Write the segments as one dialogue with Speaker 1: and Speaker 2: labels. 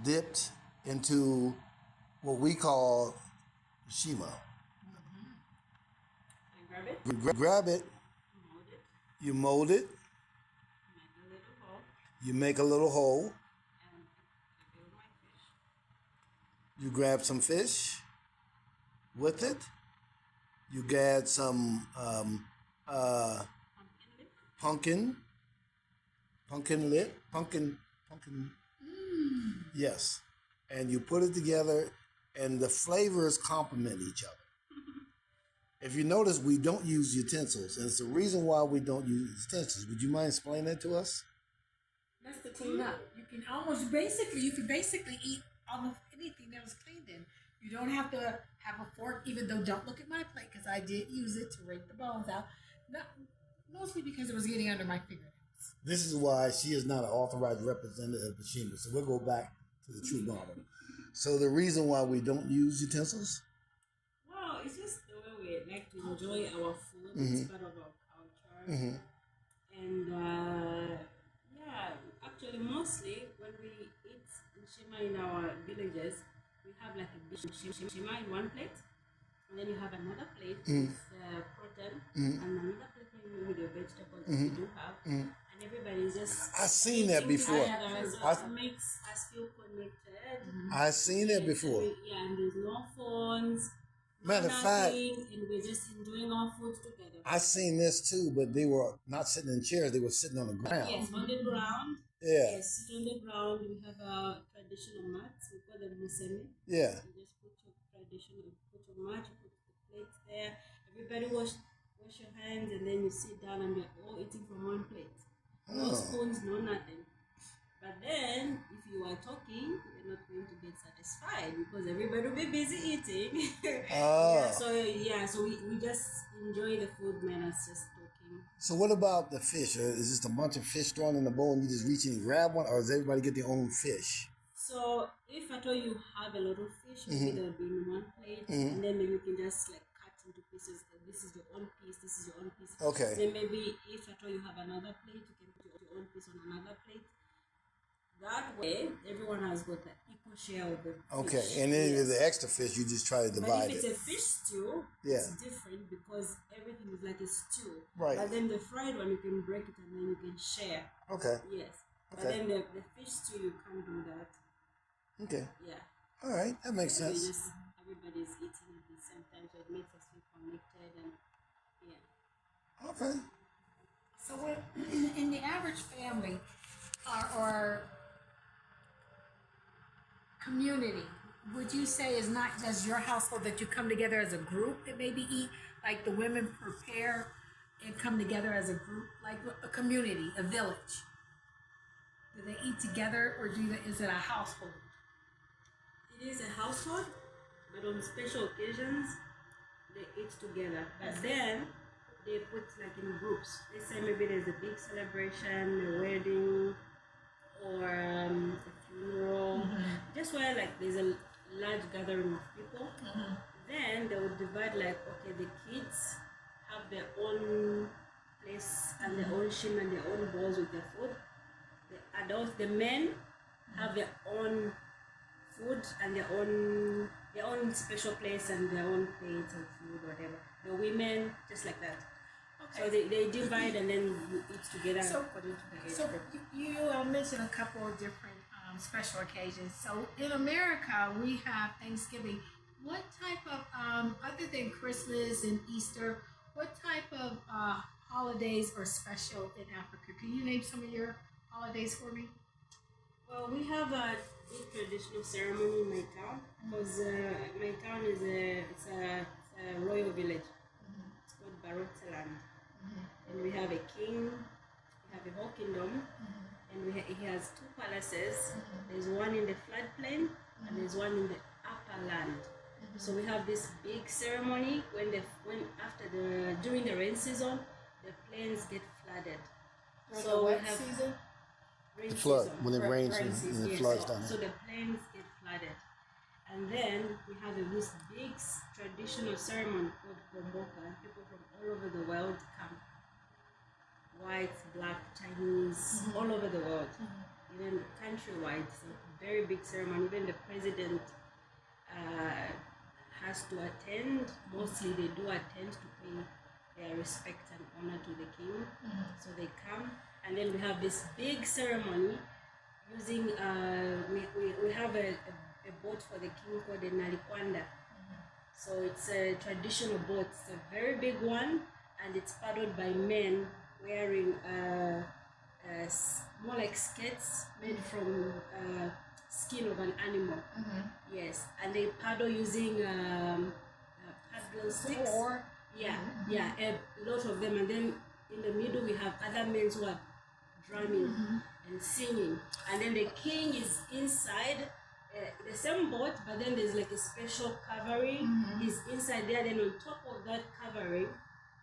Speaker 1: dipped into what we call Shima.
Speaker 2: I grab it,
Speaker 1: You grab it,
Speaker 2: mold it,
Speaker 1: you mold it,
Speaker 2: make a little hole,
Speaker 1: you make a little hole,
Speaker 2: and I build my fish.
Speaker 1: you grab some fish with it, you add some
Speaker 2: Pumpkin lip.
Speaker 1: pumpkin, yes, and you put it together, and the flavors complement each other. If you notice, we don't use utensils, and it's the reason why we don't use utensils. Would you mind explaining that to us?
Speaker 3: That's the cleanup. You can basically eat almost anything that was cleaned in. You don't have to have a fork, even though don't look at my plate because I did use it to rake the bones out. Not, mostly because it was getting under my fingernails.
Speaker 1: This is why she is not an authorized representative of Shima. So we'll go back to the true bottom. So the reason why we don't use utensils?
Speaker 2: Well, it's just the way we like to enjoy our food. It's part of our culture. And yeah, actually, mostly when we eat shima in our villages, we have like a big shima in one plate, and then you have another plate with protein, and another plate maybe with the vegetables that you do have, and everybody's just
Speaker 1: I've seen that
Speaker 2: eating
Speaker 1: before.
Speaker 2: together, so it makes us feel connected.
Speaker 1: I've seen that before.
Speaker 2: Yeah, and there's no phones.
Speaker 1: Matter of fact,
Speaker 2: And we're just enjoying our food together.
Speaker 1: I seen this too, but they were not sitting in chairs; they were sitting on the ground.
Speaker 2: Yes, on the ground.
Speaker 1: Yeah.
Speaker 2: Yes, sit on the ground. We have our traditional mats. We call them musemi.
Speaker 1: Yeah.
Speaker 2: You just put your put your mat, you put the plates there. Everybody wash your hands, and then you sit down, and we're all eating from one plate. No spoons, no nothing. But then, if you are talking, you're not going to get satisfied because everybody will be busy eating. So we just enjoy the food, man. Us just talking.
Speaker 1: So what about the fish? Is just a bunch of fish thrown in the bowl and you just reach in and grab one, or does everybody get their own fish?
Speaker 2: So if at all you have a lot of fish, maybe they'll be in one plate, and then maybe you can just like cut into pieces. This is your own piece. This is your own piece.
Speaker 1: Okay.
Speaker 2: Then maybe if at all you have another plate, you can put your own piece on another plate. That way, everyone has got an equal share of the fish.
Speaker 1: Okay, and then if there's extra fish, you just try to divide
Speaker 2: But if
Speaker 1: it.
Speaker 2: it's a fish stew, it's different because everything is like a stew.
Speaker 1: Right.
Speaker 2: But then the fried one, you can break it and then you can share.
Speaker 1: Okay.
Speaker 2: Yes. But
Speaker 1: Okay.
Speaker 2: then the fish stew, you can't do that.
Speaker 1: Okay.
Speaker 2: Yeah.
Speaker 1: All right, that makes sense.
Speaker 2: Everybody's eating at the same time, so it makes us feel connected and yeah.
Speaker 1: Okay.
Speaker 3: So in the average family or community, would you say is not just your household that you come together as a group that maybe eat, like the women prepare and come together as a group, like a community, a village? Do they eat together or is it a household?
Speaker 2: It is a household, but on special occasions, they eat together. But then, they put like in groups. They say maybe there's a big celebration, a wedding, or a funeral, just where like there's a large gathering of people. Then they would divide like, okay, the kids have their own place and their own shim and their own bowls with their food. The adults, the men, have their own food and their own special place and their own plates of food, whatever. The women, just like that. Okay. So they divide and then you eat together according to the age.
Speaker 3: So you mentioned a couple of different special occasions. So in America, we have Thanksgiving. What type of, other than Christmas and Easter, what type of holidays are special in Africa? Can you name some of your holidays for me?
Speaker 2: Well, we have a big traditional ceremony in my town because my town is a royal village. It's called Barotseland. And we have a king, we have a whole kingdom, and he has two palaces. There's one in the floodplain and there's one in the upper land. So we have this big ceremony during the rain season, the plains get flooded.
Speaker 3: So what season?
Speaker 1: The flood, when it rains and it floods down.
Speaker 2: So the plains get flooded. And then we have this big traditional ceremony called Bomboka, and people from all over the world come. White, black, Chinese, all over the world. even countrywide. It's a very big ceremony. Even the president uh, has to attend. Mostly they do attend to pay their respect and honor to the king. So they come, and then we have this big ceremony using we have a boat for the king called the Nalikwanda. So it's a traditional boat. It's a very big one, and it's paddled by men wearing more like skates made from skin of an animal. Yes, and they paddle using paddle sticks. Yeah, a lot of them, and then in the middle we have other men who are drumming and singing, and then the king is inside the same boat, but then there's like a special covering. He's inside there. Then on top of that covering,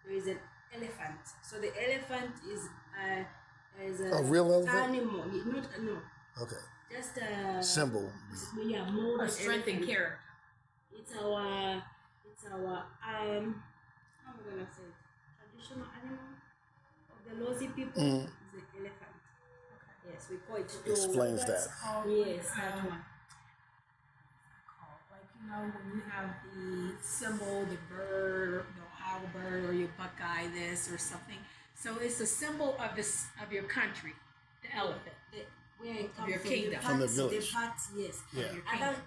Speaker 2: there is an elephant. So the elephant is
Speaker 1: A real elephant?
Speaker 2: animal. Not no.
Speaker 1: Okay.
Speaker 2: Just a
Speaker 1: Symbol.
Speaker 2: Yeah, molded
Speaker 3: Or strength and
Speaker 2: elephant.
Speaker 3: character.
Speaker 2: It's our how am I gonna say it? Traditional animal of the Lozi people is the elephant. Yes, we call it do.
Speaker 1: Explains that.
Speaker 2: Yes, that one.
Speaker 3: Like, you know, when you have the symbol, the bird, the owl bird, or your buckeye, this or something. So it's a symbol of this of your country, the elephant.
Speaker 2: Where it comes
Speaker 3: Your
Speaker 2: from,
Speaker 3: kingdom.
Speaker 1: From the village.
Speaker 2: The parts, yes.
Speaker 1: Yeah.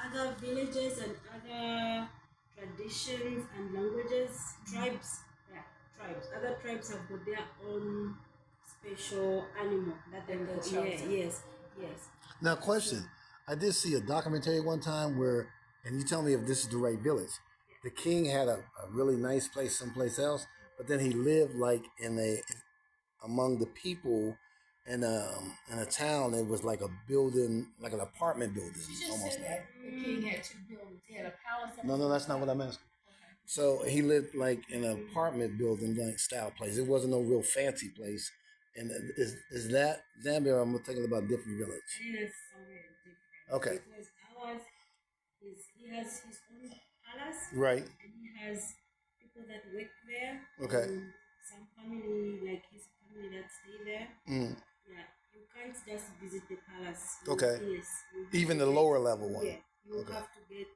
Speaker 2: Other villages and other traditions and languages, tribes. Other tribes have got their own special animal that they go. Yes.
Speaker 1: Now, question. I did see a documentary one time where, and you tell me if this is the right village. The king had a really nice place someplace else, but then he lived like among the people in a town. It was like a building, like an apartment building.
Speaker 3: You just
Speaker 1: almost
Speaker 3: said that the king had two buildings. He had a palace.
Speaker 1: No, that's not what I'm asking. So he lived like in an apartment building like style place. It wasn't no real fancy place. And is that Zambia? Or I'm thinking about a different village.
Speaker 2: It is somewhere different.
Speaker 1: Okay.
Speaker 2: Because ours he has his own palace.
Speaker 1: Right.
Speaker 2: And he has people that work there.
Speaker 1: Okay.
Speaker 2: And some family, like his family that stay there. Yeah, you can't just visit the palace.
Speaker 1: Okay.
Speaker 2: Yes.
Speaker 1: Even the lower level one.
Speaker 2: Yeah, you
Speaker 1: Okay.
Speaker 2: have to get.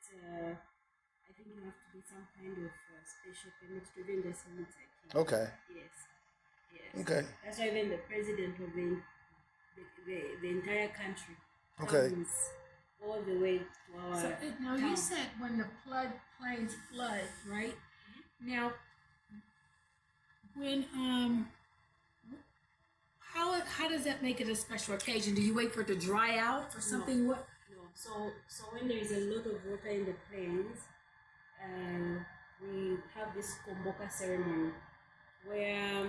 Speaker 2: I think you have to get some kind of special permit to even just enter.
Speaker 1: Okay.
Speaker 2: Yes.
Speaker 1: Okay.
Speaker 2: That's why even the president of the entire country
Speaker 1: Okay.
Speaker 2: comes all the way to our
Speaker 3: So now
Speaker 2: town.
Speaker 3: you said when the plains flood, right? Now, when how does that make it a special occasion? Do you wait for it to dry out or something? What?
Speaker 2: No. So when there is a lot of water in the plains, we have this Komboka ceremony where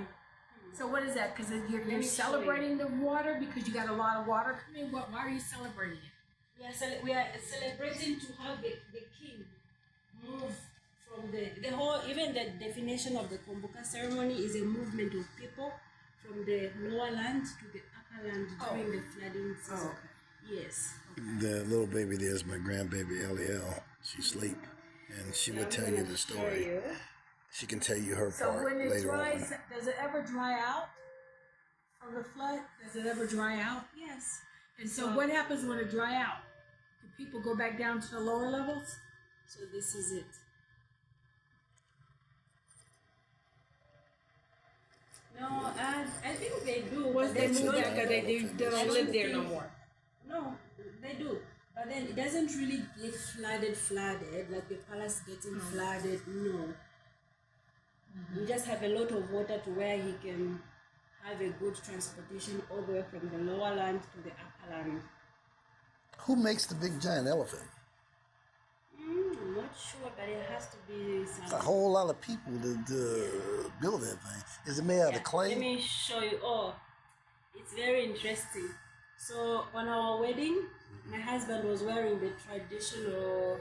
Speaker 3: So what is that? Because
Speaker 2: Let
Speaker 3: you're
Speaker 2: me show
Speaker 3: celebrating the water because you got a lot of water coming. What? Why are you celebrating it?
Speaker 2: we are celebrating to have the king move from the whole, even the definition of the Komboka ceremony is a movement of people from the lower land to the upper land during the flooding season. Yes.
Speaker 1: The little baby there is my grandbaby Eliel. She sleep, and she would tell you the story. She can tell you her
Speaker 3: So
Speaker 1: part
Speaker 3: when it
Speaker 1: later
Speaker 3: dries,
Speaker 1: on.
Speaker 3: does it ever dry out from the flood? Does it ever dry out?
Speaker 2: Yes.
Speaker 3: And so what happens when it dry out? Do people go back down to the lower levels?
Speaker 2: So this is it. No, I think they do.
Speaker 3: Once
Speaker 2: but
Speaker 3: they
Speaker 1: That's
Speaker 3: move
Speaker 1: it.
Speaker 3: back, they don't live there no more.
Speaker 2: No, they do. But then it doesn't really get flooded, like the palace getting flooded. No. We just have a lot of water to where he can have a good transportation all the way from the lower land to the upper land.
Speaker 1: Who makes the big giant elephant?
Speaker 2: I'm not sure, but it has to be some.
Speaker 1: A whole lot of people to build that thing. Is it made out of clay?
Speaker 2: Let me show you. Oh, it's very interesting. So on our wedding, my husband was wearing the traditional.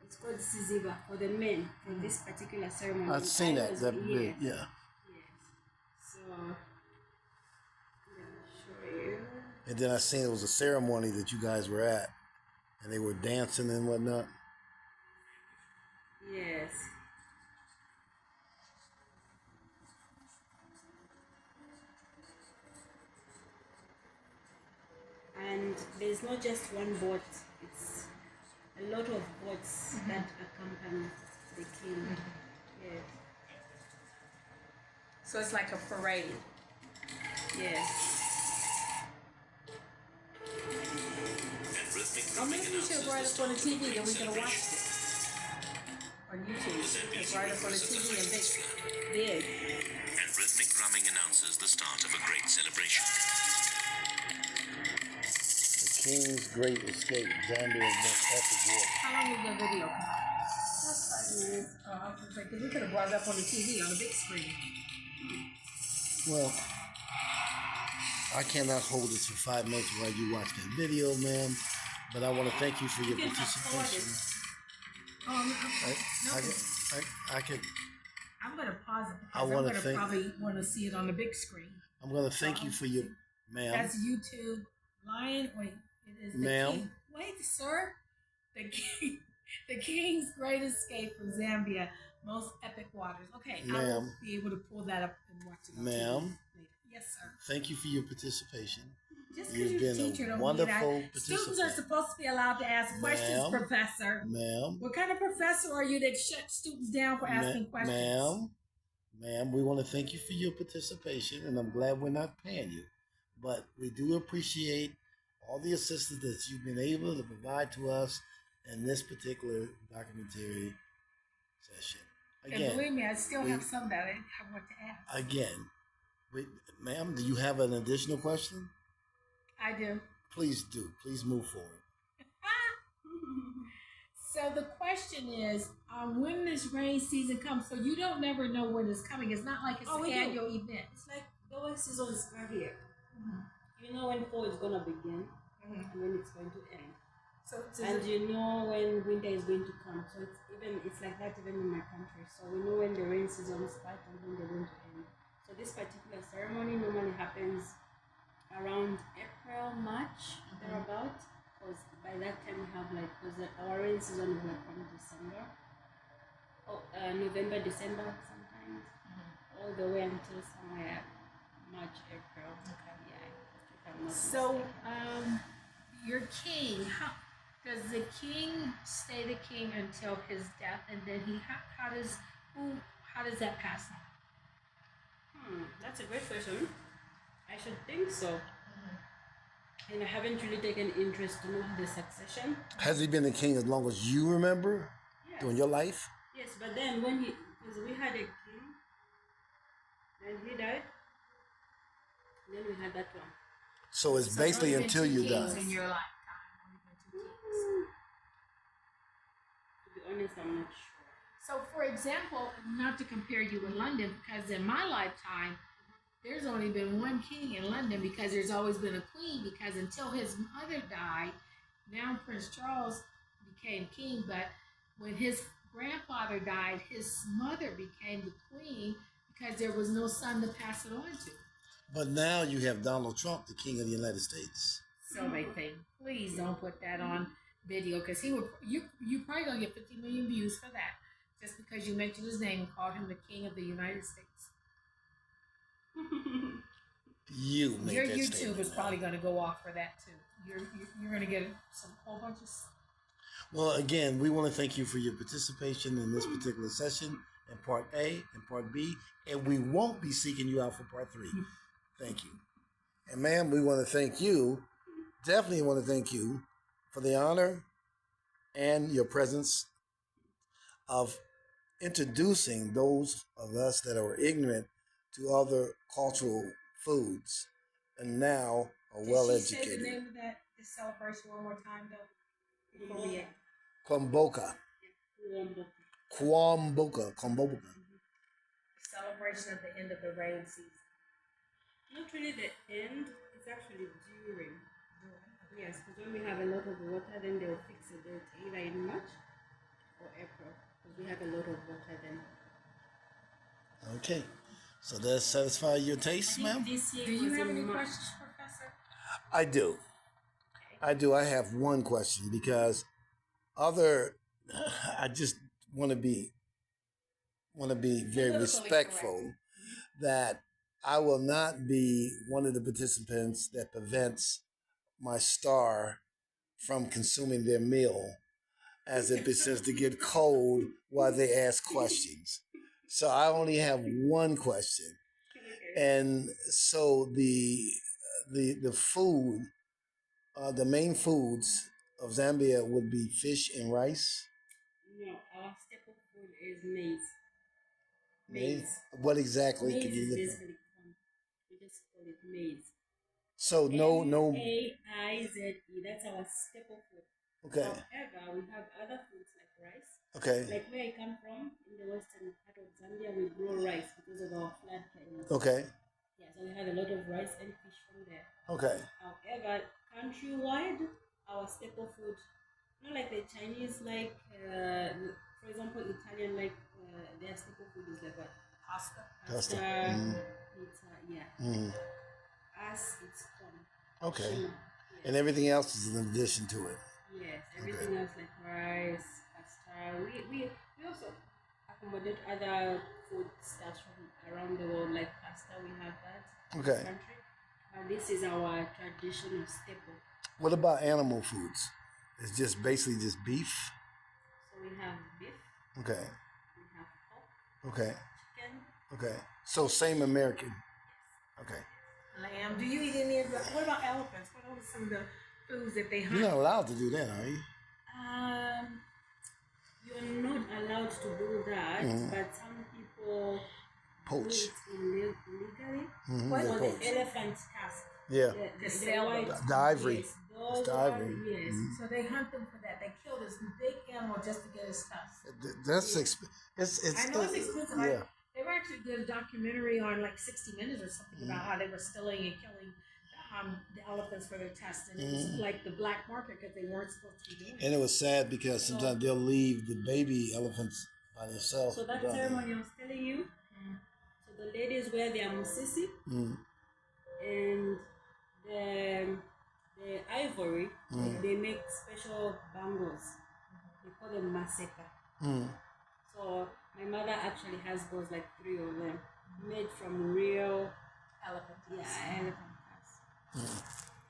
Speaker 2: It's called Siziba for the men from this particular ceremony.
Speaker 1: I've seen that.
Speaker 2: was
Speaker 1: That
Speaker 2: here.
Speaker 1: big, yeah.
Speaker 2: Yes. So let me show you.
Speaker 1: And then I seen it was a ceremony that you guys were at, and they were dancing and whatnot.
Speaker 2: Yes. and there's not just one boat, it's a lot of boats that accompany the king. Yes.
Speaker 3: So it's like a parade.
Speaker 2: Yes.
Speaker 3: Or maybe you should write up on the TV and we can watch it. On YouTube. Just write up on the TV and
Speaker 2: Big.
Speaker 4: And rhythmic drumming announces the start of a great celebration.
Speaker 1: The King's Great Escape, Zambia's most epic war.
Speaker 3: how long is the video? That's 5 minutes. Oh, I was gonna say, 'cause we could have brought it up on the TV on the big screen.
Speaker 1: Well, I cannot hold this for 5 minutes while you watch that video, ma'am. But I want to thank you for your
Speaker 2: You can fast forward
Speaker 1: participation. I could.
Speaker 3: I'm gonna pause it
Speaker 1: I
Speaker 3: because I'm
Speaker 1: wanna
Speaker 3: gonna
Speaker 1: thank-
Speaker 3: probably want to see it on the big screen.
Speaker 1: I'm going to thank you for your, ma'am.
Speaker 3: That's YouTube. Lion. Wait, it is the
Speaker 1: Ma'am.
Speaker 3: King. Wait, sir. The king. The King's Great Escape from Zambia. Most epic waters. Okay, I will
Speaker 1: Ma'am.
Speaker 3: be able to pull that up and watch it. On
Speaker 1: Ma'am.
Speaker 3: TV later. Yes, sir.
Speaker 1: Thank you for your participation.
Speaker 3: Just because
Speaker 1: You've
Speaker 3: you're a
Speaker 1: been
Speaker 3: teacher
Speaker 1: a
Speaker 3: don't
Speaker 1: wonderful
Speaker 3: mean that. Students are
Speaker 1: participant.
Speaker 3: supposed to be allowed to ask questions,
Speaker 1: Ma'am.
Speaker 3: Professor.
Speaker 1: Ma'am.
Speaker 3: What kind of professor are you that shuts students down for asking questions?
Speaker 1: Ma'am, we want to thank you for your participation, and I'm glad we're not paying you. But we do appreciate all the assistance that you've been able to provide to us in this particular documentary session.
Speaker 3: And
Speaker 1: Again,
Speaker 3: believe me, I still
Speaker 1: we-
Speaker 3: have some that I want to ask.
Speaker 1: ma'am, do you have an additional question?
Speaker 3: I do.
Speaker 1: Please do. Please move forward.
Speaker 3: So the question is, when this rain season comes, so you don't never know when it's coming. It's not like it's
Speaker 2: Oh,
Speaker 3: an
Speaker 2: we do.
Speaker 3: annual event.
Speaker 2: It's like the way seasons are here. You know when fall is gonna begin and when it's going to end.
Speaker 3: So
Speaker 2: And you know when winter is going to come. So it's like that even in my country. So we know when the rain season starts and when they're going to end. So this particular ceremony normally happens around April, March, thereabout. Because by that time we have our rain season is like from December. November, December sometimes. All the way until somewhere March, April.
Speaker 3: Okay.
Speaker 2: Yeah. If I'm not
Speaker 3: So,
Speaker 2: mistaken.
Speaker 3: your king, does the king stay the king until his death, and then how does that pass on?
Speaker 2: That's a great question. I should think so. And I haven't really taken interest to know the succession.
Speaker 1: Has he been the king as long as you remember
Speaker 2: Yes.
Speaker 1: during your life?
Speaker 2: Yes, but then because we had a king, then he died, then we had that one.
Speaker 1: So it's
Speaker 3: So
Speaker 1: basically
Speaker 3: only been
Speaker 1: until
Speaker 3: two
Speaker 1: you
Speaker 3: kings
Speaker 1: die.
Speaker 3: in your lifetime. Only been 2 kings.
Speaker 2: To be honest, I'm not sure.
Speaker 3: So, for example, not to compare you with London, because in my lifetime, there's only been one king in London because there's always been a queen. Because until his mother died, now Prince Charles became king. But when his grandfather died, his mother became the queen because there was no son to pass it on to.
Speaker 1: But now you have Donald Trump, the king of the United States.
Speaker 3: So they think, please don't put that on video because he would. You probably gonna get 50 million views for that just because you mentioned his name and called him the king of the United States.
Speaker 1: You make
Speaker 3: Your
Speaker 1: that
Speaker 3: YouTube
Speaker 1: statement.
Speaker 3: is probably going to go off for that too. You're going to get some whole bunch of.
Speaker 1: Well, again, we want to thank you for your participation in this particular session in Part A and Part B, and we won't be seeking you out for Part 3. Thank you. And ma'am, we want to thank you, definitely want to thank you for the honor and your presence of introducing those of us that are ignorant to other cultural foods and now are well
Speaker 3: Did she say the
Speaker 1: educated.
Speaker 3: name of this celebration one more time though? Before we end?
Speaker 1: Kwamboka. Kwamboka.
Speaker 3: Celebration of the end of the rain season.
Speaker 2: Not really the end, it's actually during. Yes, because when we have a lot of water, then they'll fix a date either in March or April. Because we have a lot of water then.
Speaker 1: Okay. So that satisfy your taste, ma'am?
Speaker 2: This year
Speaker 3: Do you
Speaker 2: was
Speaker 3: have
Speaker 2: in
Speaker 3: any
Speaker 2: March.
Speaker 3: questions, Professor?
Speaker 1: I do. I have one question because I just want to be very
Speaker 3: Politically
Speaker 1: respectful
Speaker 3: correct.
Speaker 1: that I will not be one of the participants that prevents my star from consuming their meal as it begins to get cold while they ask questions. So I only have one question. And so the food, the main foods of Zambia would be fish and rice.
Speaker 2: No, our staple food is maize.
Speaker 1: Maize. What exactly
Speaker 2: Maize
Speaker 1: can you
Speaker 2: is
Speaker 1: look at?
Speaker 2: basically corn. We just call it maize.
Speaker 1: So no.
Speaker 2: Maize. That's our staple food.
Speaker 1: Okay.
Speaker 2: However, we have other foods like rice.
Speaker 1: Okay.
Speaker 2: Like where I come from, in the western part of Zambia, we grow rice because of our flood climate.
Speaker 1: Okay.
Speaker 2: Yeah, so we have a lot of rice and fish from there.
Speaker 1: Okay.
Speaker 2: However, countrywide, our staple food, not like the Chinese, like, for example, Italian, like, their staple food is like what?
Speaker 3: Pasta.
Speaker 1: Pasta.
Speaker 2: Pizza, yeah. Us, it's corn.
Speaker 1: Okay.
Speaker 2: Shima,
Speaker 1: And everything else is in addition to it.
Speaker 2: yes, everything else like rice, pasta. We also accommodate other food stuff from around the world, like pasta. We have that in this
Speaker 1: Okay.
Speaker 2: country. But this is our traditional staple.
Speaker 1: What about animal foods? It's just basically just beef.
Speaker 2: So we have beef,
Speaker 1: Okay.
Speaker 2: we have pork,
Speaker 1: Okay.
Speaker 2: chicken.
Speaker 1: Okay. So same American. Okay.
Speaker 3: Lamb. Do you eat any of the? What about elephants? What are some of the foods that they hunt?
Speaker 1: You're not allowed to do that, are you?
Speaker 2: You're not allowed to do that, but some people
Speaker 1: Poach.
Speaker 2: do it illegally.
Speaker 3: What?
Speaker 1: They
Speaker 2: So
Speaker 1: poach.
Speaker 2: the elephant tusk.
Speaker 1: Yeah.
Speaker 2: The
Speaker 3: sell
Speaker 2: white,
Speaker 1: The ivory.
Speaker 2: Yes,
Speaker 1: It's
Speaker 2: those
Speaker 1: the
Speaker 2: are,
Speaker 1: ivory.
Speaker 2: yes.
Speaker 3: So they hunt them for that. They kill this big animal just to get his tusk.
Speaker 1: That's it's
Speaker 3: I know it's expensive.
Speaker 1: Yeah.
Speaker 3: They were actually did a documentary on like 60 Minutes or something about how they were stealing and killing the elephants for their tusks, and it was like the black market because they weren't supposed to be doing it.
Speaker 1: And it was sad because sometimes they'll leave the baby elephants by themselves.
Speaker 2: So that ceremony I was telling you, so the ladies wear their musisi and the ivory, they make special bangles. They call them maseka. So my mother actually has those, like 3 of them, made from real
Speaker 3: Elephant tusk.
Speaker 2: elephant tusks.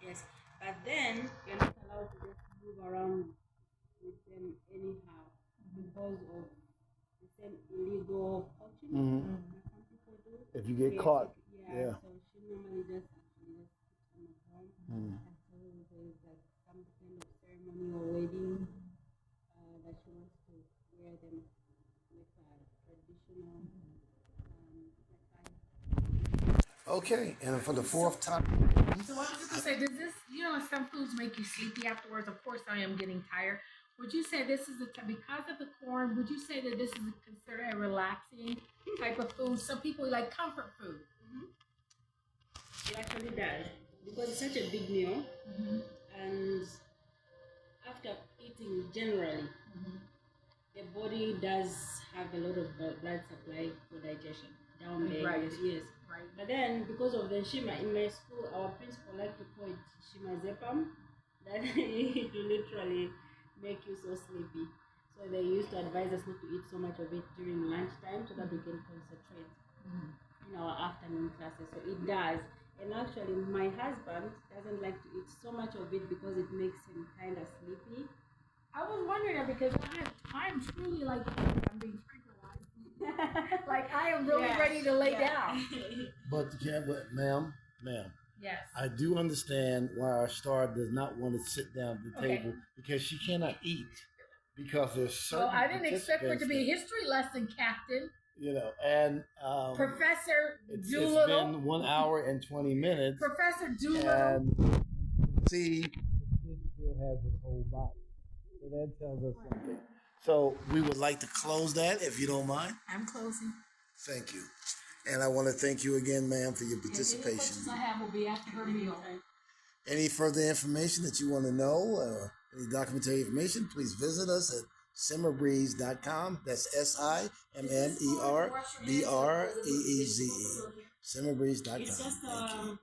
Speaker 2: Yes, but then you're not allowed to just move around with them anyhow because of the same illegal poaching that some people do.
Speaker 1: If you get
Speaker 2: They
Speaker 1: caught,
Speaker 2: take-
Speaker 1: yeah.
Speaker 2: So she normally just actually just keeps them at home until there's like some kind of ceremony or wedding that she wants to wear them with traditional attire.
Speaker 1: Okay, and for the fourth time.
Speaker 3: So I was just gonna say, does this, some foods make you sleepy afterwards? Of course, I am getting tired. Would you say this is because of the corn? Would you say that this is considered a relaxing type of food? Some people like comfort food.
Speaker 2: It actually does because it's such a big meal, and after eating generally, the body does have a lot of blood supply for digestion down there.
Speaker 3: Right.
Speaker 2: Yes.
Speaker 3: Right.
Speaker 2: But then because of the shima in my school, our principal liked to call it shima zepam, that it will literally make you so sleepy. So they used to advise us not to eat so much of it during lunchtime so that we can concentrate in our afternoon classes. So it does. And actually, my husband doesn't like to eat so much of it because it makes him kind of sleepy.
Speaker 3: I was wondering that because I'm truly like, I'm being tranquilized. Like I am really ready to lay down.
Speaker 1: But ma'am,
Speaker 3: Yes.
Speaker 1: I do understand why our star does not want to sit down at the table because she cannot eat because there's certain.
Speaker 3: Well, I didn't expect for it to be a
Speaker 1: participants
Speaker 3: history lesson, Captain.
Speaker 1: and
Speaker 3: Professor
Speaker 1: it's
Speaker 3: Doolittle.
Speaker 1: been 1 hour and 20 minutes.
Speaker 3: Professor Doolittle.
Speaker 1: And see, the kid still has his whole body. So that tells us something. So we would like to close that if you don't mind.
Speaker 3: I'm closing.
Speaker 1: Thank you. And I want to thank you again, ma'am, for your
Speaker 3: Any
Speaker 1: participation.
Speaker 3: questions I have will be after her meal.
Speaker 1: Any further information that you want to know, or any documentary information, please visit us at simmerbreeze.com. That's SIMMERBREEZE. Simmerbreeze.com.
Speaker 2: It's just
Speaker 1: Thank you.